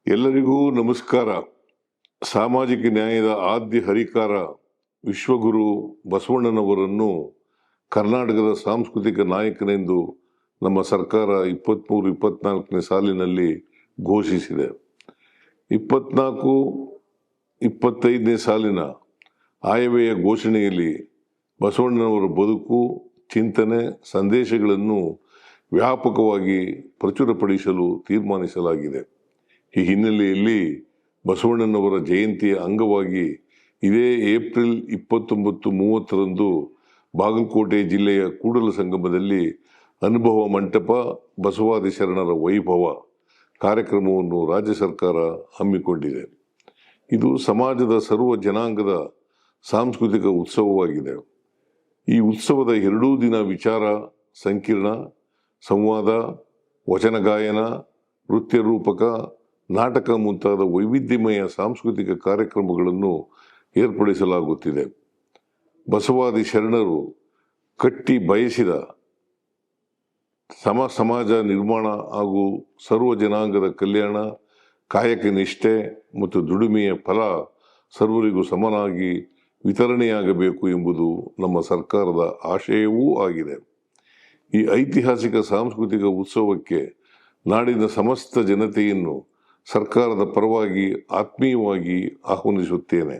ಎಲ್ಲರಿಗೂ ನಮಸ್ಕಾರ. ಸಾಮಾಜಿಕ ನ್ಯಾಯದ ಆದ್ಯ ಹರಿಕಾರ ವಿಶ್ವಗುರು ಬಸವಣ್ಣನವರನ್ನು ಕರ್ನಾಟಕದ ಸಾಂಸ್ಕೃತಿಕ ನಾಯಕನೆಂದು ನಮ್ಮ ಸರ್ಕಾರ 23-24ನೇ ಸಾಲಿನಲ್ಲಿ ಘೋಷಿಸಿದೆ. 24-25ನೇ ಸಾಲಿನ ಆಯವ್ಯಯ ಘೋಷಣೆಯಲ್ಲಿ ಬಸವಣ್ಣನವರ ಬದುಕು, ಚಿಂತನೆ, ಸಂದೇಶಗಳನ್ನು ವ್ಯಾಪಕವಾಗಿ ಪ್ರಚುರಪಡಿಸಲು ತೀರ್ಮಾನಿಸಲಾಗಿದೆ. ಈ ಹಿನ್ನೆಲೆಯಲ್ಲಿ ಬಸವಣ್ಣನವರ ಜಯಂತಿಯ ಅಂಗವಾಗಿ ಇದೇ ಏಪ್ರಿಲ್ 29-30ರಂದು ಬಾಗಲಕೋಟೆ ಜಿಲ್ಲೆಯ ಕೂಡಲ ಸಂಗಮದಲ್ಲಿ ಅನುಭವ ಮಂಟಪ ಬಸವಾದಿ ಶರಣರ ವೈಭವ ಕಾರ್ಯಕ್ರಮವನ್ನು ರಾಜ್ಯ ಸರ್ಕಾರ ಹಮ್ಮಿಕೊಂಡಿದೆ. ಇದು ಸಮಾಜದ ಸರ್ವ ಜನಾಂಗದ ಸಾಂಸ್ಕೃತಿಕ ಉತ್ಸವವಾಗಿದೆ. ಈ ಉತ್ಸವದ 2 ದಿನ ವಿಚಾರ ಸಂಕಿರಣ, ಸಂವಾದ, ವಚನ ಗಾಯನ, ನೃತ್ಯ ರೂಪಕ, ನಾಟಕ ಮುಂತಾದ ವೈವಿಧ್ಯಮಯ ಸಾಂಸ್ಕೃತಿಕ ಕಾರ್ಯಕ್ರಮಗಳನ್ನು ಏರ್ಪಡಿಸಲಾಗುತ್ತಿದೆ. ಬಸವಾದಿ ಶರಣರು ಕಟ್ಟಿ ಬಯಸಿದ ಸಮಾಜ ನಿರ್ಮಾಣ ಹಾಗೂ ಸರ್ವ ಜನಾಂಗದ ಕಲ್ಯಾಣ, ಕಾಯಕ ನಿಷ್ಠೆ ಮತ್ತು ದುಡಿಮೆಯ ಫಲ ಸರ್ವರಿಗೂ ಸಮನಾಗಿ ವಿತರಣೆಯಾಗಬೇಕು ಎಂಬುದು ನಮ್ಮ ಸರ್ಕಾರದ ಆಶಯವೂ ಆಗಿದೆ. ಈ ಐತಿಹಾಸಿಕ ಸಾಂಸ್ಕೃತಿಕ ಉತ್ಸವಕ್ಕೆ ನಾಡಿನ ಸಮಸ್ತ ಜನತೆಯನ್ನು ಸರ್ಕಾರದ ಪರವಾಗಿ ಆತ್ಮೀಯವಾಗಿ ಆಹ್ವಾನಿಸುತ್ತೇನೆ.